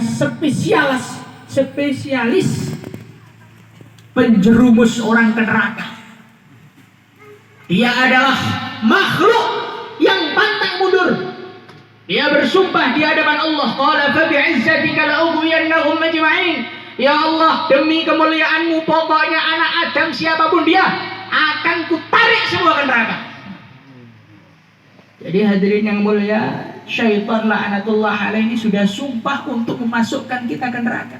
spesialis penjerumus orang ke neraka. Dia adalah makhluk yang pantang mundur. Dia bersumpah di hadapan Allah, qala fa bi'izzatika la'ughwiyannahum ajma'in. Ya Allah, demi kemuliaanmu, pokoknya anak Adam siapapun dia akan kutarik semua ke neraka. Jadi hadirin yang mulia, syaitan la'natullah alaihi sudah sumpah untuk memasukkan kita ke neraka.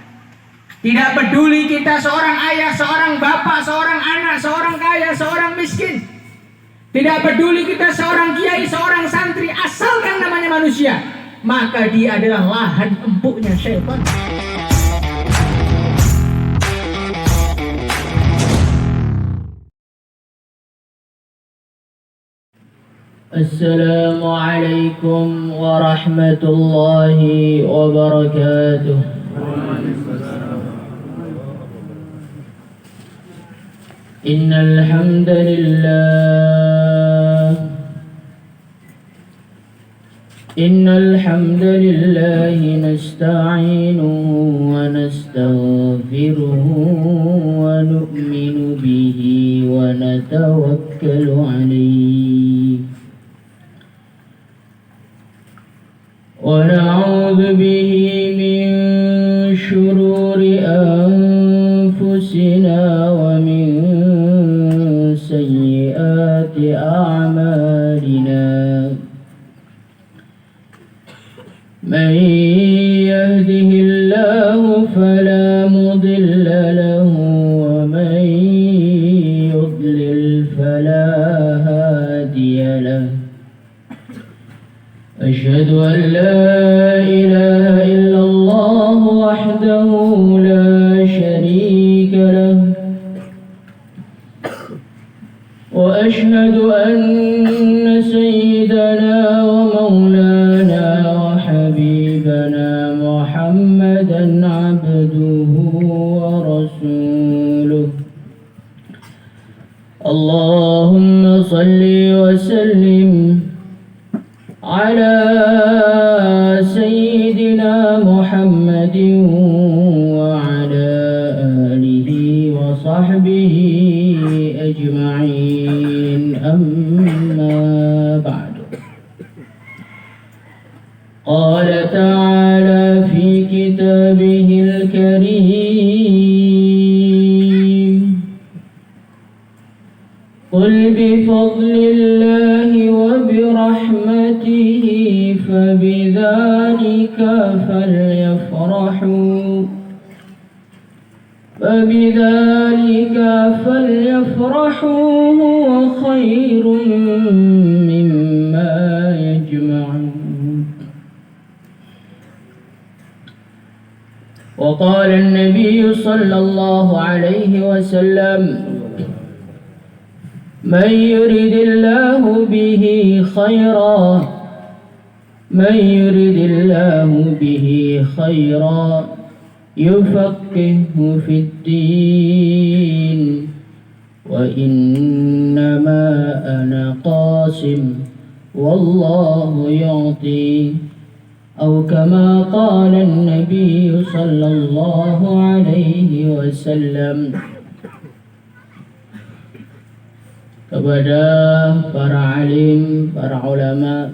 Tidak peduli kita seorang ayah, seorang bapak, seorang anak, seorang kaya, seorang miskin. Tidak peduli kita seorang kiai, seorang santri, asalkan namanya manusia, maka dia adalah lahan empuknya syaitan. Assalamualaikum warahmatullahi wabarakatuh. Innal hamdalillah nasta'inuhu wa nastaghfiruhu wa nu'minu bihi wa natawakkalu alayhi wa na'udzu bihi min syururi anfusina wa min sayyiati a'malina. من يهده الله فلا مضل له ومن يضلل فلا هادي له. أشهد أن لا إله إلا الله وحده لا شريك له وأشهد أن سيدنا ومولانا حبيبنا محمدا عبده ورسوله. اللهم صل وسلم على سيدنا محمد وعلى آله وصحبه أجمعين. أما بعد، قال تعالى في كتابه الكريم: قل بفضل الله وبرحمته فبذلك فليفرحوا هو خير مما يجمعون. وقال النبي صلى الله عليه وسلم: من يرد الله به خيرا يفقهه في الدين. وإنما أنا قاسم والله يعطي، أو كما قال النبي صلى الله عليه وسلم. Kepada para alim, para ulama,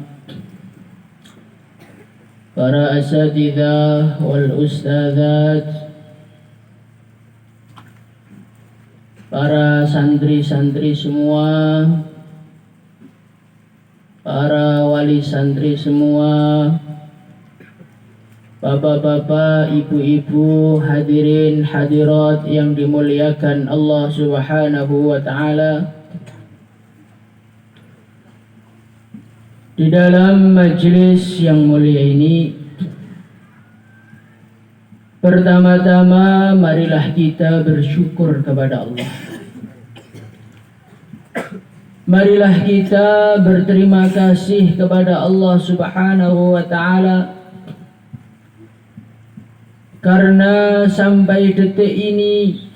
para asatidzah wal ustadzat, para santri-santri semua, para wali santri semua, bapak-bapak, ibu-ibu, hadirin hadirat yang dimuliakan Allah Subhanahu wa ta'ala. Di dalam majlis yang mulia ini, pertama-tama marilah kita bersyukur kepada Allah. Marilah kita berterima kasih kepada Allah Subhanahu wa ta'ala, karena sampai detik ini,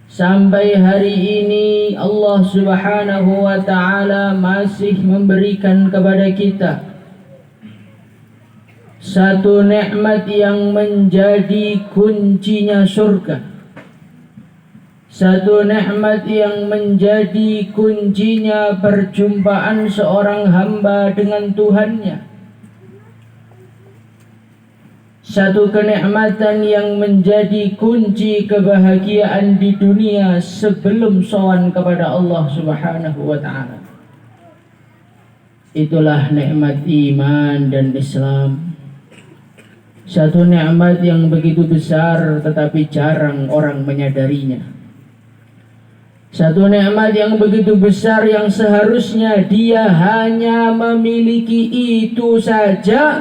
sampai hari ini, Allah Subhanahu wa ta'ala masih memberikan kepada kita satu nikmat yang menjadi kuncinya surga, satu nikmat yang menjadi kuncinya perjumpaan seorang hamba dengan Tuhannya, satu kenikmatan yang menjadi kunci kebahagiaan di dunia sebelum sowan kepada Allah Subhanahu wa ta'ala. Itulah nikmat iman dan Islam. Satu nikmat yang begitu besar tetapi jarang orang menyadarinya. Satu nikmat yang begitu besar yang seharusnya dia hanya memiliki itu saja,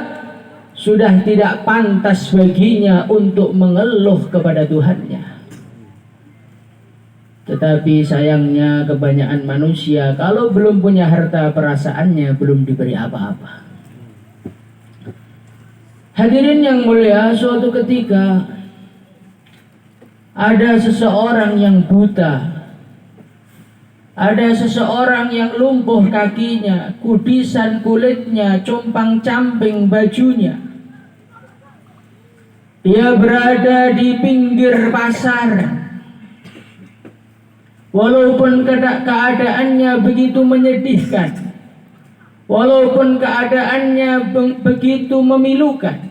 sudah tidak pantas baginya untuk mengeluh kepada Tuhannya. Tetapi sayangnya kebanyakan manusia kalau belum punya harta perasaannya belum diberi apa-apa. Hadirin yang mulia, suatu ketika ada seseorang yang buta, ada seseorang yang lumpuh kakinya, kudisan kulitnya, compang-camping bajunya. Dia berada di pinggir pasar. Walaupun keadaannya begitu menyedihkan, walaupun keadaannya begitu memilukan,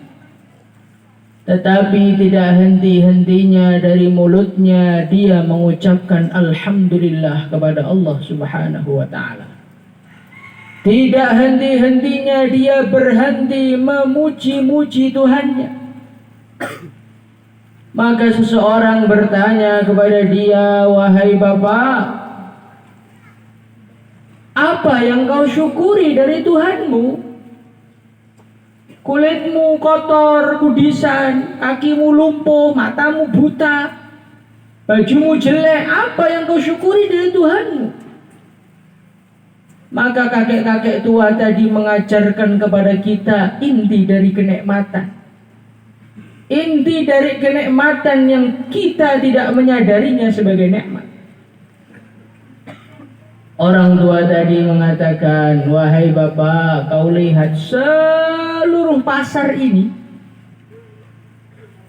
tetapi tidak henti-hentinya dari mulutnya dia mengucapkan alhamdulillah kepada Allah Subhanahu wa ta'ala. Tidak henti-hentinya dia berhenti memuji-muji Tuhannya. Maka seseorang bertanya kepada dia, wahai Bapak, apa yang kau syukuri dari Tuhanmu? Kulitmu kotor, kudisan, kakimu lumpuh, matamu buta, bajumu jelek, apa yang kau syukuri dari Tuhanmu? Maka kakek-kakek tua tadi mengajarkan kepada kita inti dari kenikmatan. Inti dari kenikmatan yang kita tidak menyadarinya sebagai nikmat. Orang tua tadi mengatakan, wahai Bapak, kau lihat seluruh pasar ini,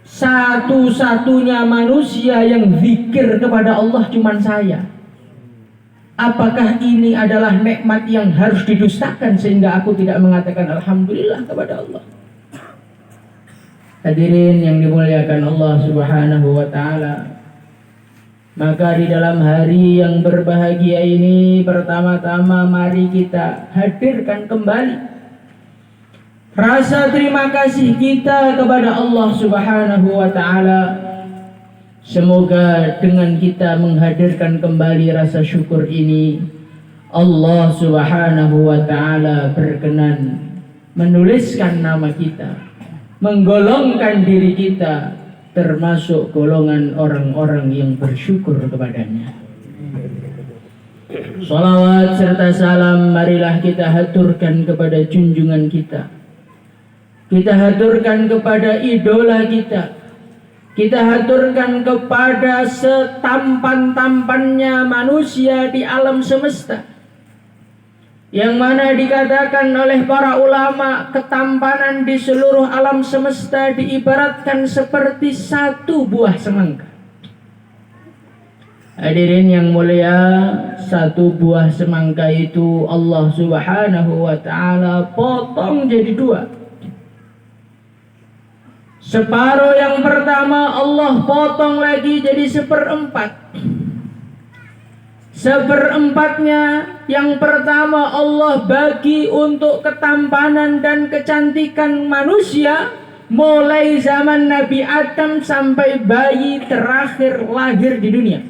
satu-satunya manusia yang zikir kepada Allah cuma saya. Apakah ini adalah nikmat yang harus didustakan sehingga aku tidak mengatakan alhamdulillah kepada Allah? Hadirin yang dimuliakan Allah Subhanahu wa ta'ala, maka di dalam hari yang berbahagia ini, pertama-tama mari kita hadirkan kembali rasa terima kasih kita kepada Allah Subhanahu wa ta'ala. Semoga dengan kita menghadirkan kembali rasa syukur ini, Allah Subhanahu wa ta'ala berkenan menuliskan nama kita, menggolongkan diri kita termasuk golongan orang-orang yang bersyukur kepadanya. Salawat serta salam marilah kita haturkan kepada junjungan kita. Kita haturkan kepada idola kita. Kita haturkan kepada setampan-tampannya manusia di alam semesta, yang mana dikatakan oleh para ulama, ketampanan di seluruh alam semesta diibaratkan seperti satu buah semangka. Hadirin yang mulia, satu buah semangka itu Allah Subhanahu wa ta'ala potong jadi dua. Separuh yang pertama Allah potong lagi jadi seperempat. Seperempatnya yang pertama Allah bagi untuk ketampanan dan kecantikan manusia, mulai zaman Nabi Adam sampai bayi terakhir lahir di dunia.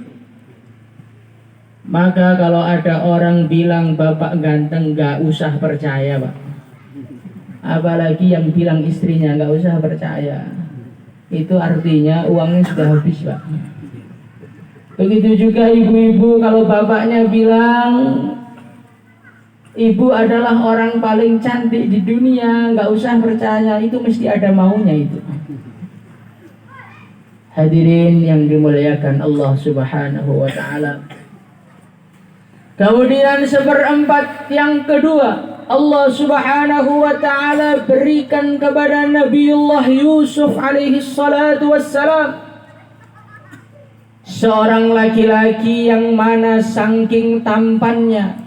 Maka kalau ada orang bilang bapak ganteng, gak usah percaya, Pak. Apalagi yang bilang istrinya gak usah percaya, itu artinya uangnya sudah habis, Pak. Begitu juga ibu-ibu, kalau bapaknya bilang ibu adalah orang paling cantik di dunia, gak usah percaya, itu mesti ada maunya itu. Hadirin yang dimuliakan Allah Subhanahu wa ta'ala. Kemudian seperempat yang kedua Allah Subhanahu wa ta'ala berikan kepada Nabiullah Yusuf alaihi salatu wassalam, seorang laki-laki yang mana saking tampannya,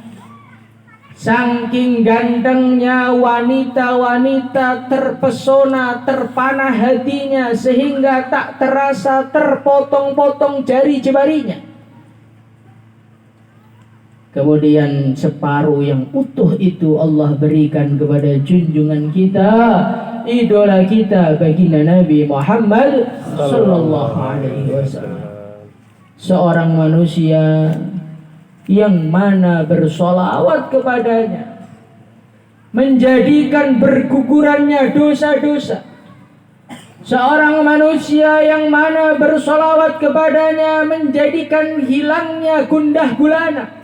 saking gantengnya, wanita-wanita terpesona, terpana hatinya sehingga tak terasa terpotong-potong jari jemarinya. Kemudian separuh yang utuh itu Allah berikan kepada junjungan kita, idola kita, baginda Nabi Muhammad sallallahu alaihi wasallam. Seorang manusia yang mana bersolawat kepadanya menjadikan bergugurannya dosa-dosa. Seorang manusia yang mana bersolawat kepadanya menjadikan hilangnya gundah gulana.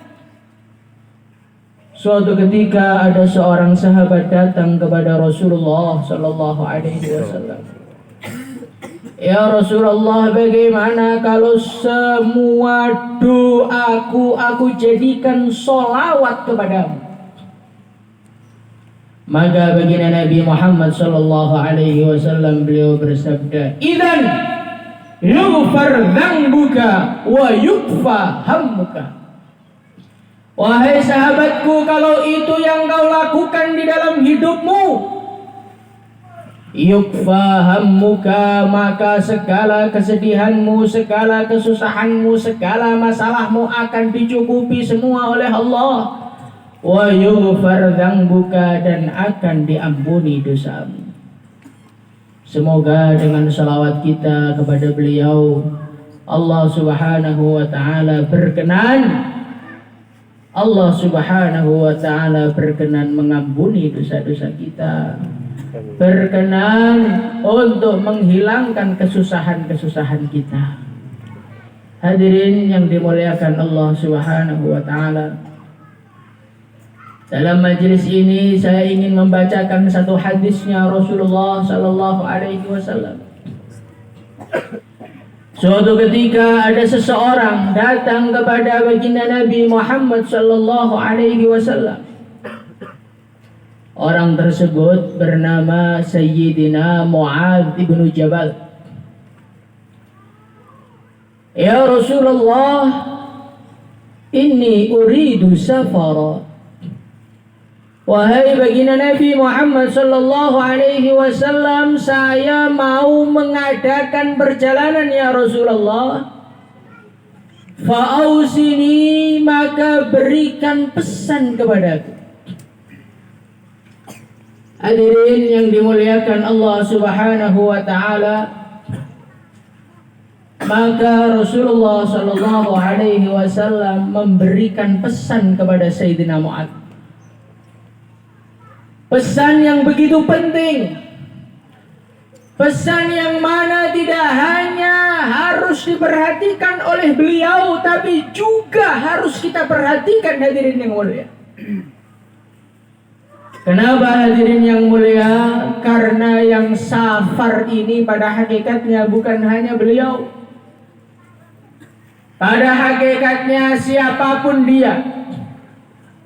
Suatu ketika ada seorang sahabat datang kepada Rasulullah sallallahu alaihi wasallam. Ya Rasulullah, bagaimana kalau semua doaku aku jadikan solawat kepadamu? Maka baginda Nabi Muhammad sallallahu alaihi wasallam beliau bersabda, "Idzan yughfar dzambuka wa yukfa hammuka." Wahai sahabatku, kalau itu yang kau lakukan di dalam hidupmu, yukfa hammuka, maka segala kesedihanmu, segala kesusahanmu, segala masalahmu akan dicukupi semua oleh Allah. Wa yughfar dzambuka, dan akan diampuni dosamu. Semoga dengan salawat kita kepada beliau, Allah Subhanahu wa ta'ala berkenan, Allah Subhanahu wa ta'ala berkenan mengampuni dosa-dosa kita, berkenan untuk menghilangkan kesusahan-kesusahan kita. Hadirin yang dimuliakan Allah Subhanahu wa ta'ala, dalam majelis ini saya ingin membacakan satu hadisnya Rasulullah sallallahu alaihi wasallam. Suatu ketika ada seseorang datang kepada baginda Nabi Muhammad sallallahu alaihi wasallam. Orang tersebut bernama Sayyidina Mu'adz ibn Jabal. Ya Rasulullah, inni uridu safara. Wahai baginda Nabi Muhammad sallallahu alaihi wasallam, saya mau mengadakan perjalanan ya Rasulullah. Fa'ausini, maka berikan pesan kepadaku. Hadirin yang dimuliakan Allah Subhanahu wa ta'ala, maka Rasulullah sallallahu alaihi wasallam memberikan pesan kepada Sayyidina Mu'adz. Pesan yang begitu penting, pesan yang mana tidak hanya harus diperhatikan oleh beliau, tapi juga harus kita perhatikan, hadirin yang mulia. Kenapa hadirin yang mulia? Karena yang safar ini pada hakikatnya bukan hanya beliau. Pada hakikatnya siapapun dia,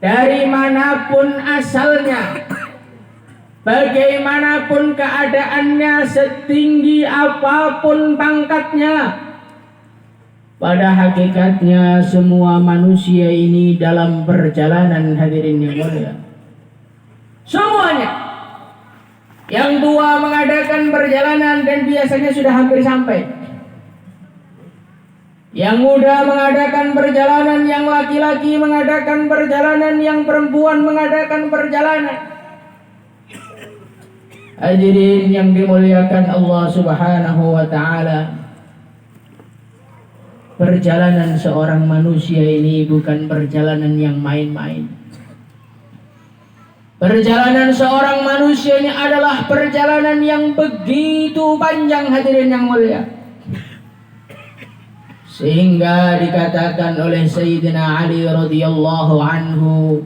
dari manapun asalnya, bagaimanapun keadaannya, setinggi apapun pangkatnya, pada hakikatnya semua manusia ini dalam perjalanan, hadirin yang mulia. Semuanya. Yang tua mengadakan perjalanan dan biasanya sudah hampir sampai. Yang muda mengadakan perjalanan, yang laki-laki mengadakan perjalanan, yang perempuan mengadakan perjalanan. Hadirin yang dimuliakan Allah Subhanahu wa ta'ala, perjalanan seorang manusia ini bukan perjalanan yang main-main. Perjalanan seorang manusia ini adalah perjalanan yang begitu panjang, hadirin yang mulia. Sehingga dikatakan oleh Sayyidina Ali radhiyallahu anhu,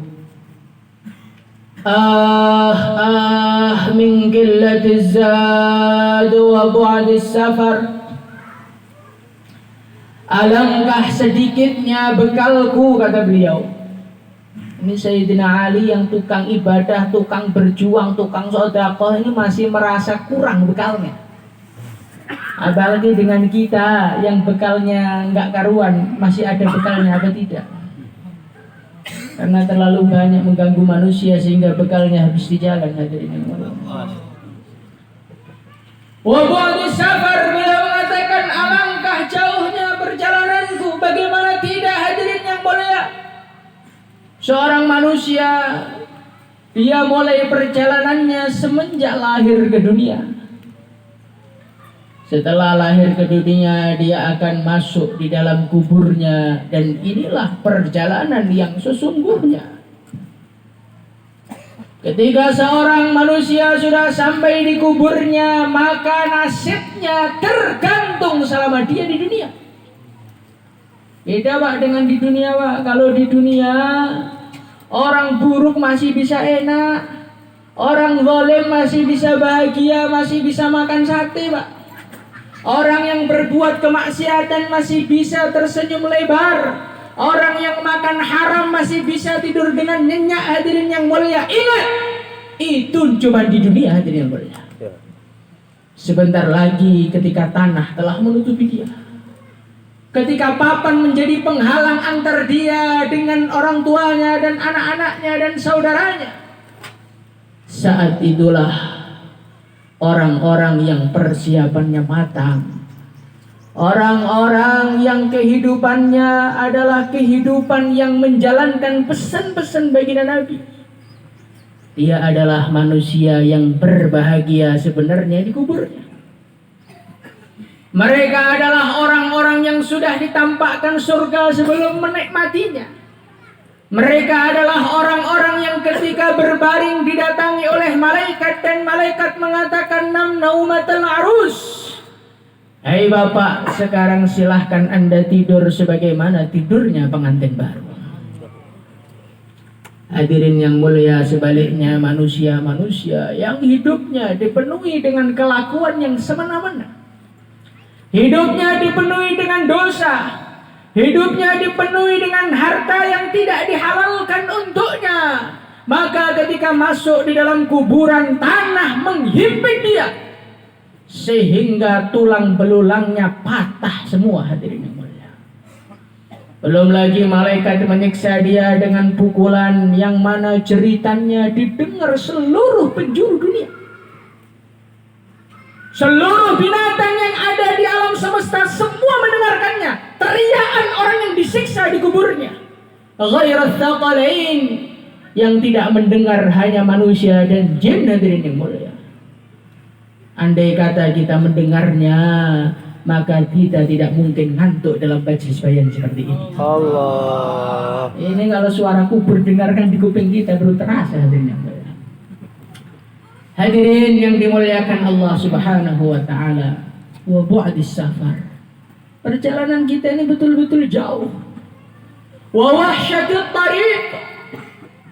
min qillatiz zad wa bu'dis safar. Alangkah sedikitnya bekalku, kata beliau, Ini Sayyidina Ali yang tukang ibadah, tukang berjuang, tukang sedekah ini masih merasa kurang bekalnya. Apalagi dengan kita yang bekalnya nggak karuan, masih ada bekalnya apa tidak? Karena terlalu banyak mengganggu manusia sehingga bekalnya habis di jalan. Hadirin yang Wabadi safar, beliau mengatakan alangkah jauhnya perjalananku. Bagaimana tidak, hadirin yang mulia? Seorang manusia, dia mulai perjalanannya semenjak lahir ke dunia. Setelah lahir ke dunia, dia akan masuk di dalam kuburnya. Dan inilah perjalanan yang sesungguhnya. Ketika seorang manusia sudah sampai di kuburnya, maka nasibnya tergantung selama dia di dunia. Beda Pak dengan di dunia Pak. Kalau di dunia orang buruk masih bisa enak, orang zalim masih bisa bahagia, masih bisa makan sate Pak. Orang yang berbuat kemaksiatan masih bisa tersenyum lebar. Orang yang makan haram masih bisa tidur dengan nyenyak. Hadirin yang mulia, ingat, itu cuma di dunia. Hadirin yang mulia. Sebentar lagi ketika tanah telah menutupi dia, ketika papan menjadi penghalang antar dia dengan orang tuanya dan anak-anaknya dan saudaranya, saat itulah orang-orang yang persiapannya matang, orang-orang yang kehidupannya adalah kehidupan yang menjalankan pesan-pesan baginda Nabi, dia adalah manusia yang berbahagia sebenarnya di kuburnya. Mereka adalah orang-orang yang sudah ditampakkan surga sebelum menikmatinya. Mereka adalah orang-orang yang ketika berbaring didatangi oleh malaikat dan malaikat mengatakan nam naumatul arus. Hai Bapak, sekarang silahkan Anda tidur sebagaimana tidurnya pengantin baru. Hadirin yang mulia, sebaliknya manusia-manusia yang hidupnya dipenuhi dengan kelakuan yang semena-mena, hidupnya dipenuhi dengan dosa, hidupnya dipenuhi dengan harta yang tidak dihalalkan untuknya, maka ketika masuk di dalam kuburan, tanah menghimpit dia sehingga tulang belulangnya patah semua. Hadirin yang mulia, belum lagi malaikat menyiksa dia dengan pukulan yang mana jeritannya didengar seluruh penjuru dunia. Seluruh binatang yang ada di alam semesta semua mendengarkannya, teriakan orang yang disiksa di kuburnya. Ghairat tsaqalain, yang tidak mendengar hanya manusia dan jin. Hadirin yang mulia, andai kata kita mendengarnya, maka kita tidak mungkin ngantuk dalam majlis bayan seperti ini. Allah. Ini kalau suara kubur dengarkan di kuping kita baru terasa. Hadirin yang mulia, hadirin yang dimuliakan Allah Subhanahu wa taala. Wa bu'dis safar, perjalanan kita ini betul-betul jauh. Wa wahsyatut tariq,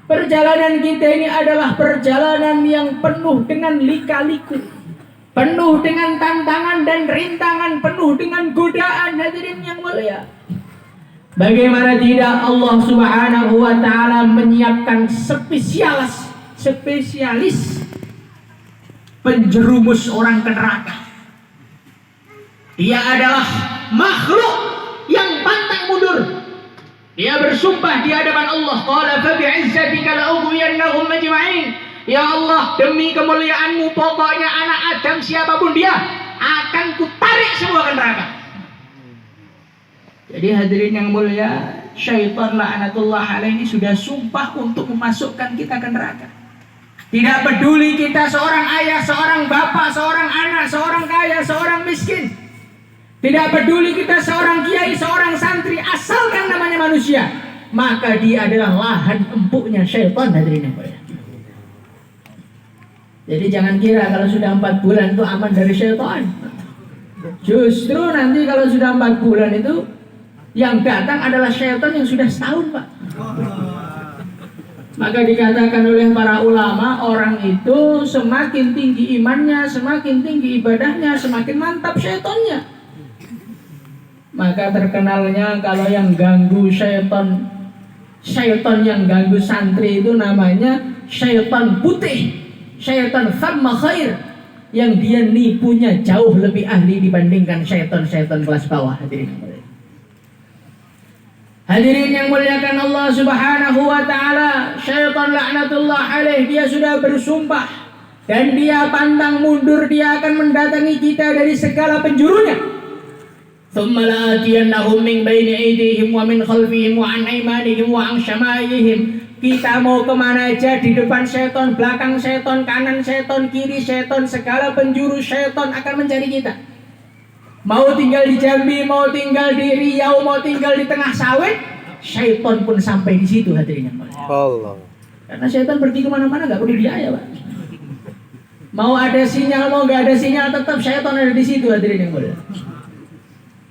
perjalanan kita ini adalah perjalanan yang penuh dengan lika-liku, penuh dengan tantangan dan rintangan, penuh dengan godaan. Hadirin yang mulia, bagaimana tidak Allah Subhanahu wa taala menyiapkan spesialis penjerumus orang ke neraka. Dia adalah makhluk yang pantang mundur. Dia bersumpah di hadapan Allah, qala fa bi'izzatika la'ughwiyannahum ajma'in. Ya Allah, demi kemuliaanmu, pokoknya anak Adam siapapun dia akan kutarik semua ke neraka. Jadi hadirin yang mulia, syaitan la'natullah alaihi sudah sumpah untuk memasukkan kita ke neraka. Tidak peduli kita seorang ayah, seorang bapak, seorang anak, seorang kaya, seorang miskin. Tidak peduli kita seorang kiai, seorang santri, asalkan namanya manusia, maka dia adalah lahan empuknya syaitan. Hadirin yang mulia, jadi jangan kira kalau sudah 4 bulan itu aman dari syaitan. Justru nanti kalau sudah 4 bulan itu yang datang adalah syaitan yang sudah setahun, Pak. Maka dikatakan oleh para ulama, orang itu semakin tinggi imannya, semakin tinggi ibadahnya, semakin mantap syaitannya. Maka terkenalnya kalau yang ganggu syaitan Syaitan yang ganggu santri itu namanya syaitan putih, syaitan thamma khair, yang dia nipunya jauh lebih ahli dibandingkan syaitan-syaitan kelas bawah. Hadirin yang muliakan Allah Subhanahu wa taala, syaitan laknatullah alaih, dia sudah bersumpah dan dia pantang mundur, dia akan mendatangi kita dari segala penjurunya. Thumma la'atiyannahum min baini aydihim wa min khalfihim wa an aymanihim wa an syama'ihim. Kita mau kemana aja, di depan setan, belakang setan, kanan setan, kiri setan, segala penjuru setan akan mencari kita. Mau tinggal di Jambi, mau tinggal di Riau, mau tinggal di tengah sawit, setan pun sampai di situ, hadirin yang mulia. Allah. Karena setan pergi kemana-mana nggak perlu biaya, Pak. Mau ada sinyal, mau nggak ada sinyal, tetap setan ada di situ, hadirin yang mulia.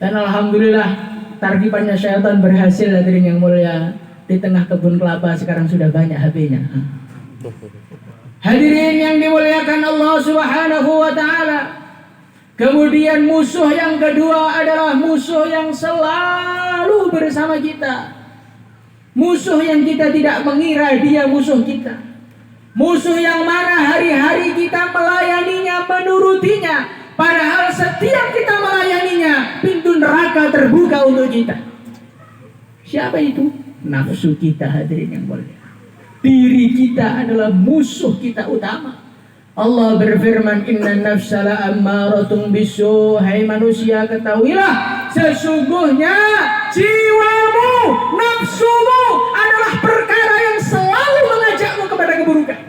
Dan alhamdulillah targipannya syaitan berhasil, hadirin yang mulia. Di tengah kebun kelapa sekarang sudah banyak HP-nya. Hadirin yang dimuliakan Allah Subhanahu wa taala. Kemudian musuh yang kedua adalah musuh yang selalu bersama kita. Musuh yang kita tidak mengira dia musuh kita. Musuh yang mana hari-hari kita melayaninya, menurutinya. Padahal setiap kita melayaninya, pintu neraka terbuka untuk kita. Siapa itu? Nafsu kita, hadirin yang mulia. Diri kita adalah musuh kita utama. Allah berfirman, inna nafsa la'ammaratun bisu. Hai manusia, ketahuilah, sesungguhnya jiwamu, nafsumu adalah perkara yang selalu mengajakmu kepada keburukan.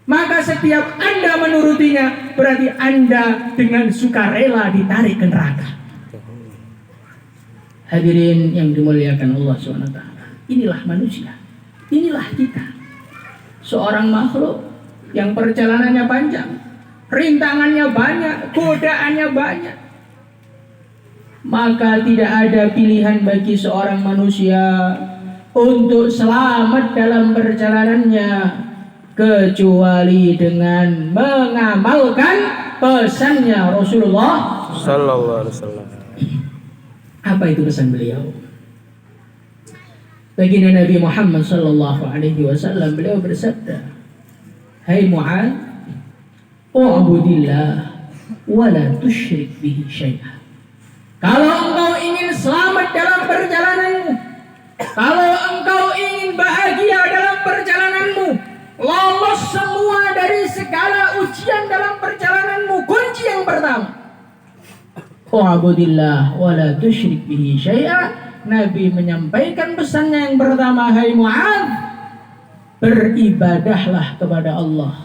Maka setiap Anda menurutinya, berarti Anda dengan sukarela ditarik ke neraka. Hadirin yang dimuliakan Allah SWT, inilah manusia, inilah kita. Seorang makhluk yang perjalanannya panjang, rintangannya banyak, godaannya banyak. Maka tidak ada pilihan bagi seorang manusia untuk selamat dalam perjalanannya, kecuali dengan mengamalkan pesannya Rasulullah sallallahu alaihi wasallam. Apa itu pesan beliau? Baginda Nabi Muhammad sallallahu alaihi wasallam, beliau bersabda, "Hai Mu'adz, u'budillah wa la tusyrik bihi syai'a." Kalau engkau ingin selamat dalam perjalananmu, kalau engkau ingin bahagia dalam perjalananmu, lolos semua dari segala ujian dalam perjalananmu, kunci yang pertama, u'budillah wa la tusyrik bihi syai'a. Nabi menyampaikan pesannya yang pertama, hai Mu'adz, beribadahlah kepada Allah,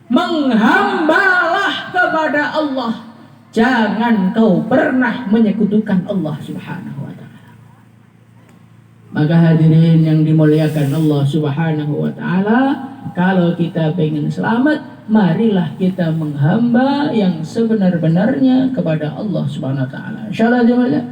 menghambalah kepada Allah, jangan kau pernah menyekutukan Allah Subhanahu wa ta'ala. Maka hadirin yang dimuliakan Allah Subhanahu wa ta'ala, kalau kita pengen selamat, marilah kita menghamba yang sebenar-benarnya kepada Allah Subhanahu wa ta'ala. Insyaallah jemaah.